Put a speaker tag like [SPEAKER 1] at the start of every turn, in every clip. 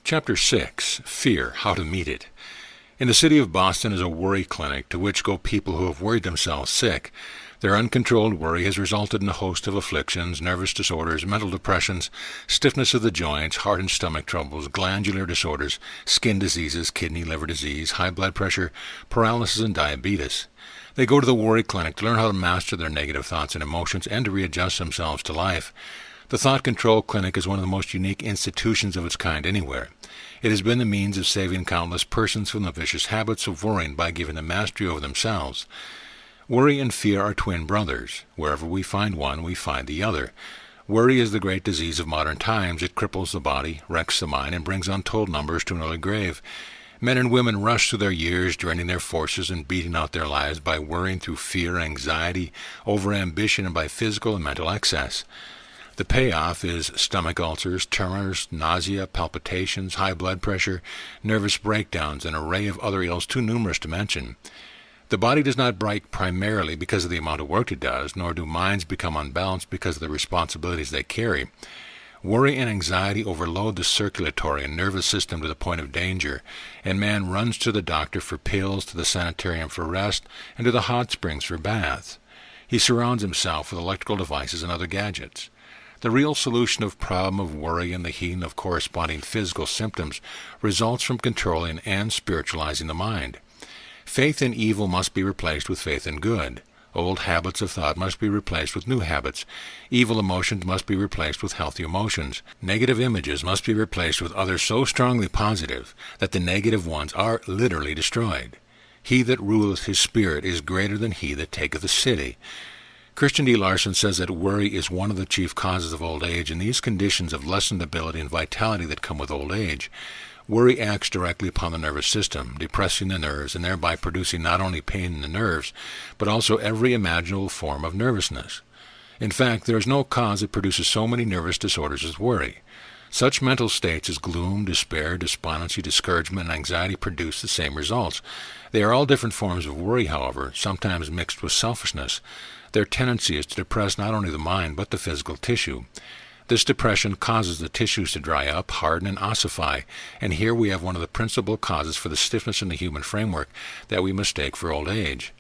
[SPEAKER 1] Chapter 6. Fear, How to Meet It. In the city of Boston is a worry clinic to which go people who have worried themselves sick. Their uncontrolled worry has resulted in a host of afflictions, nervous disorders, mental depressions, stiffness of the joints, heart and stomach troubles, glandular disorders, skin diseases, kidney, liver disease, high blood pressure, paralysis, and diabetes. They go to the worry clinic to learn how to master their negative thoughts and emotions and to readjust themselves to life. The Thought Control Clinic is one of the most unique institutions of its kind anywhere. It has been the means of saving countless persons from the vicious habits of worrying by giving them mastery over themselves. Worry and fear are twin brothers. Wherever we find one, we find the other. Worry is the great disease of modern times. It cripples the body, wrecks the mind, and brings untold numbers to an early grave. Men and women rush through their years, draining their forces and beating out their lives by worrying through fear, anxiety, overambition, and by physical and mental excess. The payoff is stomach ulcers, tremors, nausea, palpitations, high blood pressure, nervous breakdowns, and an array of other ills too numerous to mention. The body does not break primarily because of the amount of work it does, nor do minds become unbalanced because of the responsibilities they carry. Worry and anxiety overload the circulatory and nervous system to the point of danger, and man runs to the doctor for pills, to the sanitarium for rest, and to the hot springs for baths. He surrounds himself with electrical devices and other gadgets. The real solution of problem of worry and the healing of corresponding physical symptoms results from controlling and spiritualizing the mind. Faith in evil must be replaced with faith in good. Old habits of thought must be replaced with new habits. Evil emotions must be replaced with healthy emotions. Negative images must be replaced with others so strongly positive that the negative ones are literally destroyed. He that ruleth his spirit is greater than he that taketh a city. Christian D. Larson says that worry is one of the chief causes of old age, and these conditions of lessened ability and vitality that come with old age. Worry acts directly upon the nervous system, depressing the nerves and thereby producing not only pain in the nerves, but also every imaginable form of nervousness. In fact, there is no cause that produces so many nervous disorders as worry. Such mental states as gloom, despair, despondency, discouragement, and anxiety produce the same results. They are all different forms of worry, however, sometimes mixed with selfishness. Their tendency is to depress not only the mind, but the physical tissue. This depression causes the tissues to dry up, harden, and ossify, and here we have one of the principal causes for the stiffness in the human framework that we mistake for old age.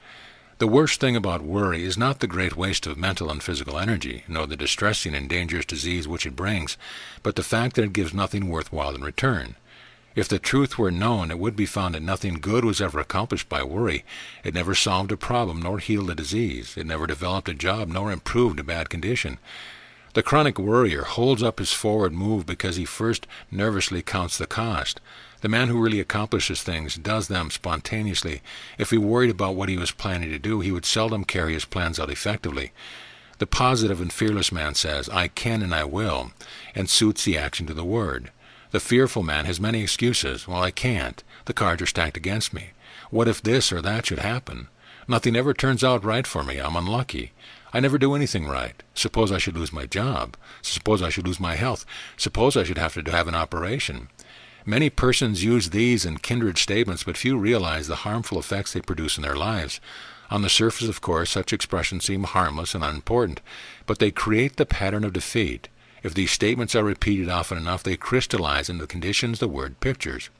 [SPEAKER 1] The worst thing about worry is not the great waste of mental and physical energy, nor the distressing and dangerous disease which it brings, but the fact that it gives nothing worthwhile in return. If the truth were known, it would be found that nothing good was ever accomplished by worry. It never solved a problem, nor healed a disease. It never developed a job, nor improved a bad condition. The chronic worrier holds up his forward move because he first nervously counts the cost. The man who really accomplishes things does them spontaneously. If he worried about what he was planning to do, he would seldom carry his plans out effectively. The positive and fearless man says, "I can and I will," and suits the action to the word. The fearful man has many excuses. "Well, I can't. The cards are stacked against me. What if this or that should happen? Nothing ever turns out right for me. I'm unlucky. I never do anything right. Suppose I should lose my job. Suppose I should lose my health. Suppose I should have to have an operation." Many persons use these and kindred statements, but few realize the harmful effects they produce in their lives. On the surface, of course, such expressions seem harmless and unimportant, but they create the pattern of defeat. If these statements are repeated often enough, they crystallize into the conditions the word pictures.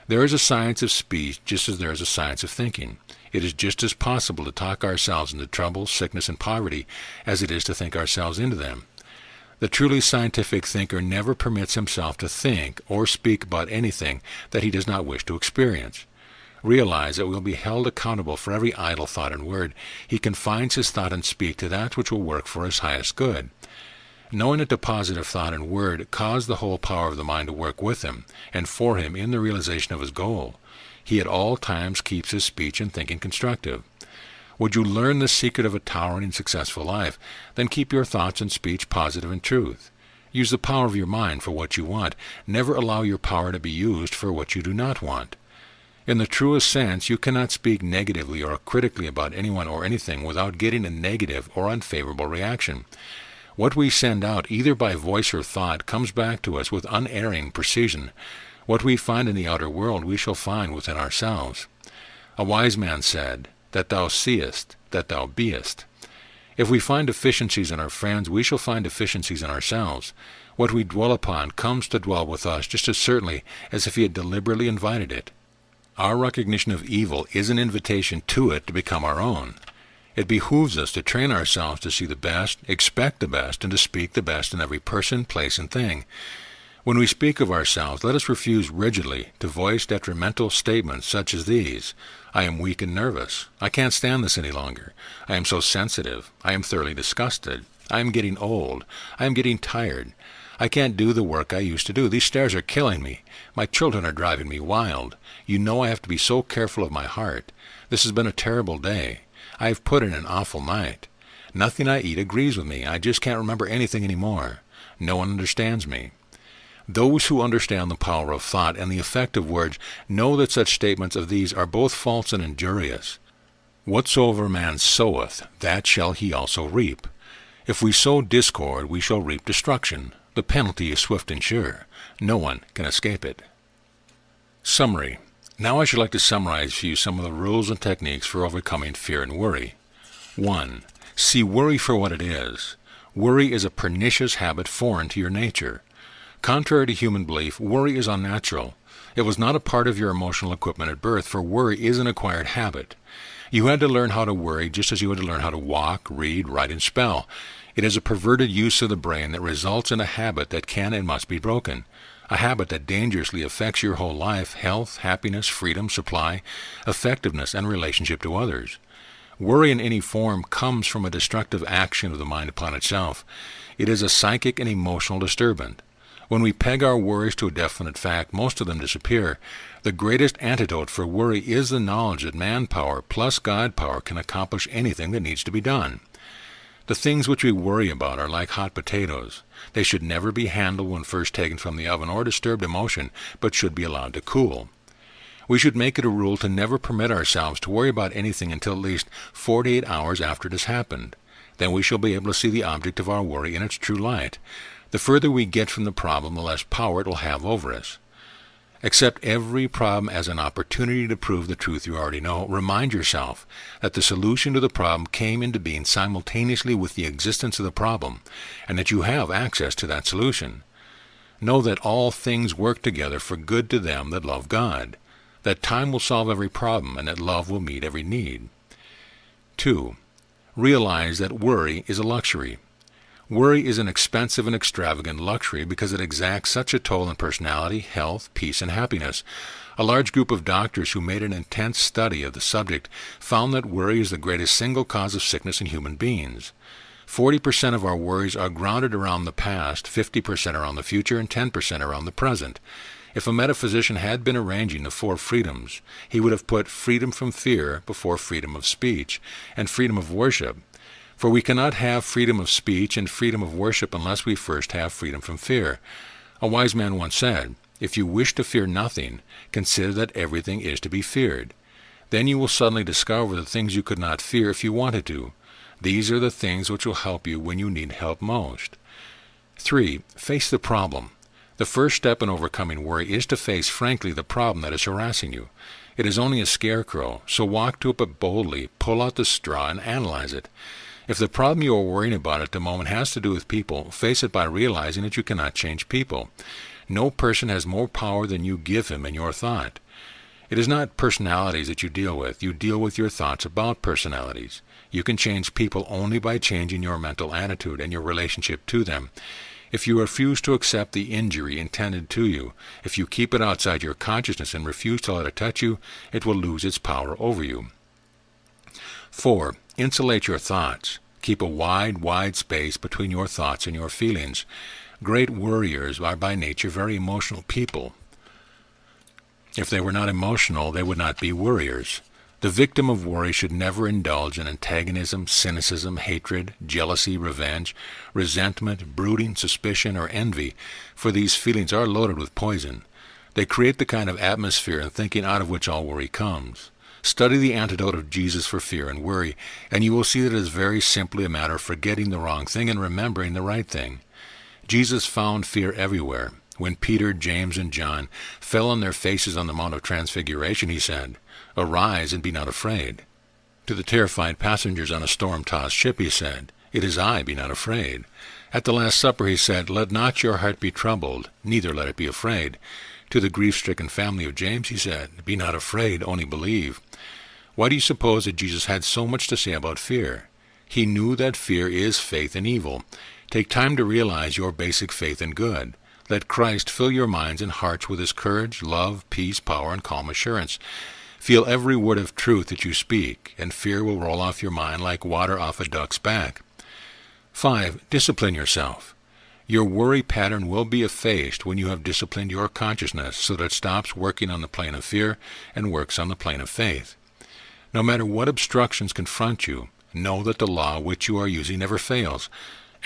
[SPEAKER 1] There is a science of speech just as there is a science of thinking. It is just as possible to talk ourselves into trouble, sickness, and poverty as it is to think ourselves into them. The truly scientific thinker never permits himself to think or speak about anything that he does not wish to experience. Realize that we will be held accountable for every idle thought and word. He confines his thought and speech to that which will work for his highest good. Knowing that the positive thought and word cause the whole power of the mind to work with him and for him in the realization of his goal, he at all times keeps his speech and thinking constructive. Would you learn the secret of a towering and successful life? Then keep your thoughts and speech positive and truth. Use the power of your mind for what you want. Never allow your power to be used for what you do not want. In the truest sense, you cannot speak negatively or critically about anyone or anything without getting a negative or unfavorable reaction. What we send out, either by voice or thought, comes back to us with unerring precision. What we find in the outer world, we shall find within ourselves. A wise man said, "That thou seest, that thou beest." If we find deficiencies in our friends, we shall find deficiencies in ourselves. What we dwell upon comes to dwell with us just as certainly as if he had deliberately invited it. Our recognition of evil is an invitation to it to become our own. It behooves us to train ourselves to see the best, expect the best, and to speak the best in every person, place, and thing. When we speak of ourselves, let us refuse rigidly to voice detrimental statements such as these. I am weak and nervous. I can't stand this any longer. I am so sensitive. I am thoroughly disgusted. I am getting old. I am getting tired. I can't do the work I used to do. These stairs are killing me. My children are driving me wild. You know I have to be so careful of my heart. This has been a terrible day. I have put in an awful night. Nothing I eat agrees with me. I just can't remember anything anymore. No one understands me. Those who understand the power of thought and the effect of words know that such statements of these are both false and injurious. Whatsoever man soweth, that shall he also reap. If we sow discord, we shall reap destruction. The penalty is swift and sure. No one can escape it. Summary. Now I should like to summarize for you some of the rules and techniques for overcoming fear and worry. 1. See worry for what it is. Worry is a pernicious habit foreign to your nature. Contrary to human belief, worry is unnatural. It was not a part of your emotional equipment at birth, for worry is an acquired habit. You had to learn how to worry just as you had to learn how to walk, read, write, and spell. It is a perverted use of the brain that results in a habit that can and must be broken. A habit that dangerously affects your whole life, health, happiness, freedom, supply, effectiveness, and relationship to others. Worry in any form comes from a destructive action of the mind upon itself. It is a psychic and emotional disturbance. When we peg our worries to a definite fact, most of them disappear. The greatest antidote for worry is the knowledge that manpower plus God power can accomplish anything that needs to be done. The things which we worry about are like hot potatoes. They should never be handled when first taken from the oven or disturbed emotion, but should be allowed to cool. We should make it a rule to never permit ourselves to worry about anything until at least 48 hours after it has happened. Then we shall be able to see the object of our worry in its true light. The further we get from the problem, the less power it will have over us. Accept every problem as an opportunity to prove the truth you already know. Remind yourself that the solution to the problem came into being simultaneously with the existence of the problem, and that you have access to that solution. Know that all things work together for good to them that love God, that time will solve every problem, and that love will meet every need. 2. Realize that worry is a luxury. Worry is an expensive and extravagant luxury because it exacts such a toll on personality, health, peace, and happiness. A large group of doctors who made an intense study of the subject found that worry is the greatest single cause of sickness in human beings. 40% of our worries are grounded around the past, 50% around the future, and 10% around the present. If a metaphysician had been arranging the 4 freedoms, he would have put freedom from fear before freedom of speech and freedom of worship. For we cannot have freedom of speech and freedom of worship unless we first have freedom from fear. A wise man once said, "If you wish to fear nothing, consider that everything is to be feared. Then you will suddenly discover the things you could not fear if you wanted to. These are the things which will help you when you need help most." 3. Face the problem. The first step in overcoming worry is to face frankly the problem that is harassing you. It is only a scarecrow, so walk to it boldly, pull out the straw, and analyze it. If the problem you are worrying about at the moment has to do with people, face it by realizing that you cannot change people. No person has more power than you give him in your thought. It is not personalities that you deal with. You deal with your thoughts about personalities. You can change people only by changing your mental attitude and your relationship to them. If you refuse to accept the injury intended to you, if you keep it outside your consciousness and refuse to let it touch you, it will lose its power over you. 4. Insulate your thoughts. Keep a wide space between your thoughts and your feelings. Great worriers are by nature very emotional people. If they were not emotional, they would not be worriers. The victim of worry should never indulge in antagonism, cynicism, hatred, jealousy, revenge, resentment, brooding, suspicion, or envy, for these feelings are loaded with poison. They create the kind of atmosphere and thinking out of which all worry comes. Study the antidote of Jesus for fear and worry, and you will see that it is very simply a matter of forgetting the wrong thing and remembering the right thing. Jesus found fear everywhere. When Peter, James, and John fell on their faces on the Mount of Transfiguration, he said, "Arise and be not afraid." To the terrified passengers on a storm-tossed ship he said, "It is I, be not afraid." At the Last Supper he said, "Let not your heart be troubled, neither let it be afraid." To the grief-stricken family of James he said, "Be not afraid, only believe." Why do you suppose that Jesus had so much to say about fear? He knew that fear is faith in evil. Take time to realize your basic faith in good. Let Christ fill your minds and hearts with his courage, love, peace, power, and calm assurance. Feel every word of truth that you speak, and fear will roll off your mind like water off a duck's back. 5. Discipline yourself. Your worry pattern will be effaced when you have disciplined your consciousness so that it stops working on the plane of fear and works on the plane of faith. No matter what obstructions confront you, know that the law which you are using never fails.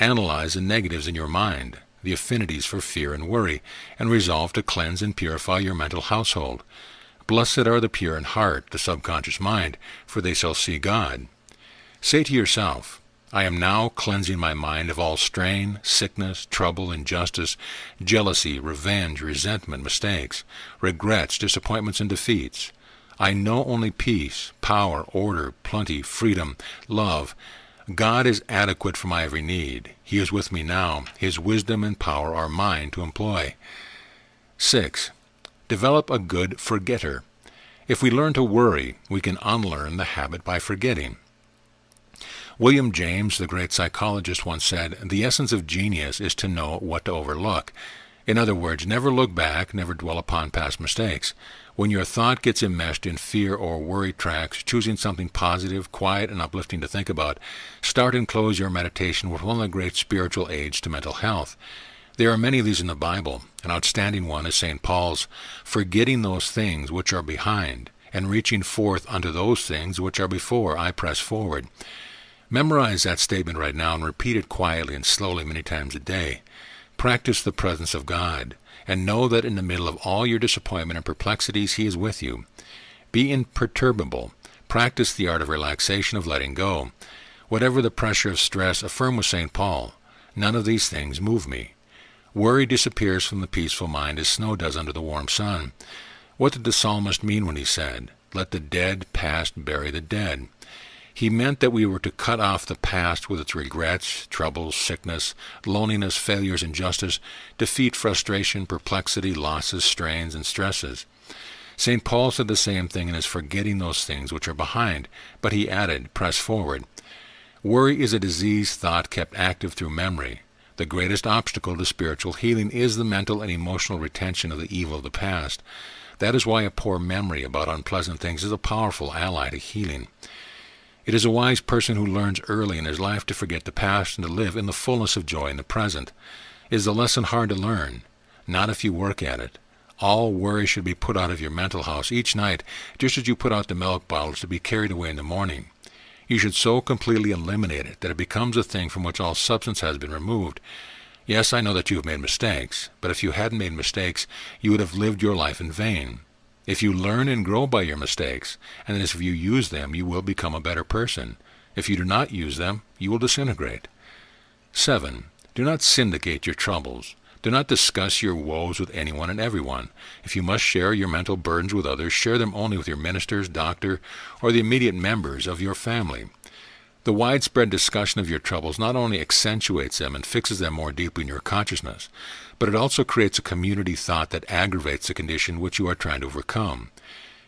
[SPEAKER 1] Analyze the negatives in your mind, the affinities for fear and worry, and resolve to cleanse and purify your mental household. Blessed are the pure in heart, the subconscious mind, for they shall see God. Say to yourself, I am now cleansing my mind of all strain, sickness, trouble, injustice, jealousy, revenge, resentment, mistakes, regrets, disappointments, and defeats. I know only peace, power, order, plenty, freedom, love. God is adequate for my every need. He is with me now. His wisdom and power are mine to employ. 6. Develop a good forgetter. If we learn to worry, we can unlearn the habit by forgetting. William James, the great psychologist, once said, "The essence of genius is to know what to overlook." In other words, never look back, never dwell upon past mistakes. When your thought gets enmeshed in fear or worry tracks, choosing something positive, quiet, and uplifting to think about, start and close your meditation with one of the great spiritual aids to mental health. There are many of these in the Bible. An outstanding one is St. Paul's, "Forgetting those things which are behind, and reaching forth unto those things which are before, I press forward." Memorize that statement right now and repeat it quietly and slowly many times a day. Practice the presence of God, and know that in the middle of all your disappointment and perplexities, he is with you. Be imperturbable. Practice the art of relaxation, of letting go. Whatever the pressure of stress, affirm with St. Paul, "None of these things move me." Worry disappears from the peaceful mind as snow does under the warm sun. What did the psalmist mean when he said, "Let the dead past bury the dead"? He meant that we were to cut off the past with its regrets, troubles, sickness, loneliness, failures, injustice, defeat, frustration, perplexity, losses, strains, and stresses. St. Paul said the same thing in his "Forgetting those things which are behind," but he added, "Press forward." Worry is a diseased thought kept active through memory. The greatest obstacle to spiritual healing is the mental and emotional retention of the evil of the past. That is why a poor memory about unpleasant things is a powerful ally to healing. It is a wise person who learns early in his life to forget the past and to live in the fullness of joy in the present. Is the lesson hard to learn? Not if you work at it. All worry should be put out of your mental house each night, just as you put out the milk bottles to be carried away in the morning. You should so completely eliminate it that it becomes a thing from which all substance has been removed. Yes, I know that you have made mistakes, but if you hadn't made mistakes, you would have lived your life in vain. If you learn and grow by your mistakes, and if you use them, you will become a better person. If you do not use them, you will disintegrate. 7. Do not syndicate your troubles. Do not discuss your woes with anyone and everyone. If you must share your mental burdens with others, share them only with your ministers, doctor, or the immediate members of your family. The widespread discussion of your troubles not only accentuates them and fixes them more deeply in your consciousness, but it also creates a community thought that aggravates the condition which you are trying to overcome.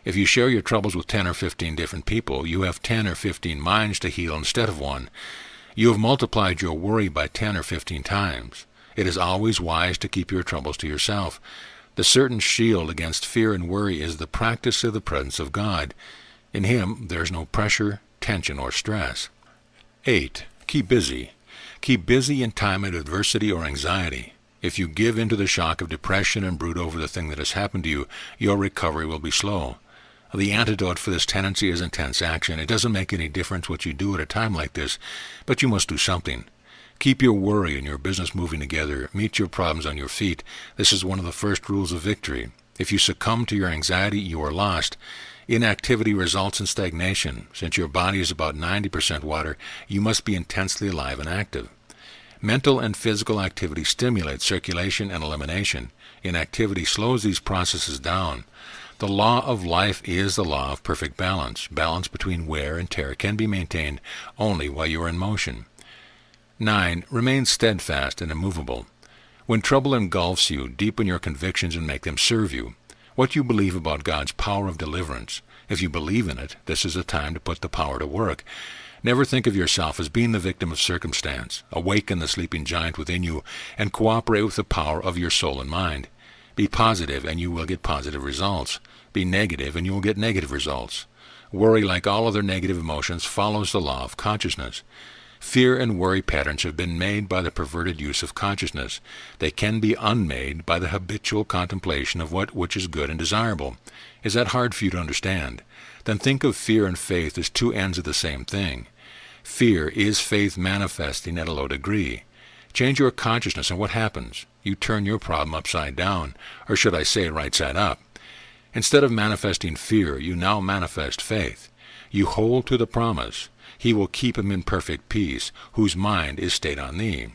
[SPEAKER 1] If you share your troubles with 10 or 15 different people, you have 10 or 15 minds to heal instead of one. You have multiplied your worry by 10 or 15 times. It is always wise to keep your troubles to yourself. The certain shield against fear and worry is the practice of the presence of God. In him there is no pressure, tension, or stress. 8. Keep busy. Keep busy in time of adversity or anxiety. If you give in to the shock of depression and brood over the thing that has happened to you, your recovery will be slow. The antidote for this tendency is intense action. It doesn't make any difference what you do at a time like this, but you must do something. Keep your worry and your business moving together. Meet your problems on your feet. This is one of the first rules of victory. If you succumb to your anxiety, you are lost. Inactivity results in stagnation. Since your body is about 90% water, you must be intensely alive and active. Mental and physical activity stimulates circulation and elimination. Inactivity slows these processes down. The law of life is the law of perfect balance. Balance between wear and tear can be maintained only while you are in motion. 9. Remain steadfast and immovable. When trouble engulfs you, deepen your convictions and make them serve you. What you believe about God's power of deliverance. If you believe in it, this is a time to put the power to work. Never think of yourself as being the victim of circumstance. Awaken the sleeping giant within you and cooperate with the power of your soul and mind. Be positive and you will get positive results. Be negative and you will get negative results. Worry, like all other negative emotions, follows the law of consciousness. Fear and worry patterns have been made by the perverted use of consciousness. They can be unmade by the habitual contemplation of which is good and desirable. Is that hard for you to understand? Then think of fear and faith as two ends of the same thing. Fear is faith manifesting at a low degree. Change your consciousness and what happens? You turn your problem upside down, or should I say right side up. Instead of manifesting fear, you now manifest faith. You hold to the promise. He will keep him in perfect peace, whose mind is stayed on thee.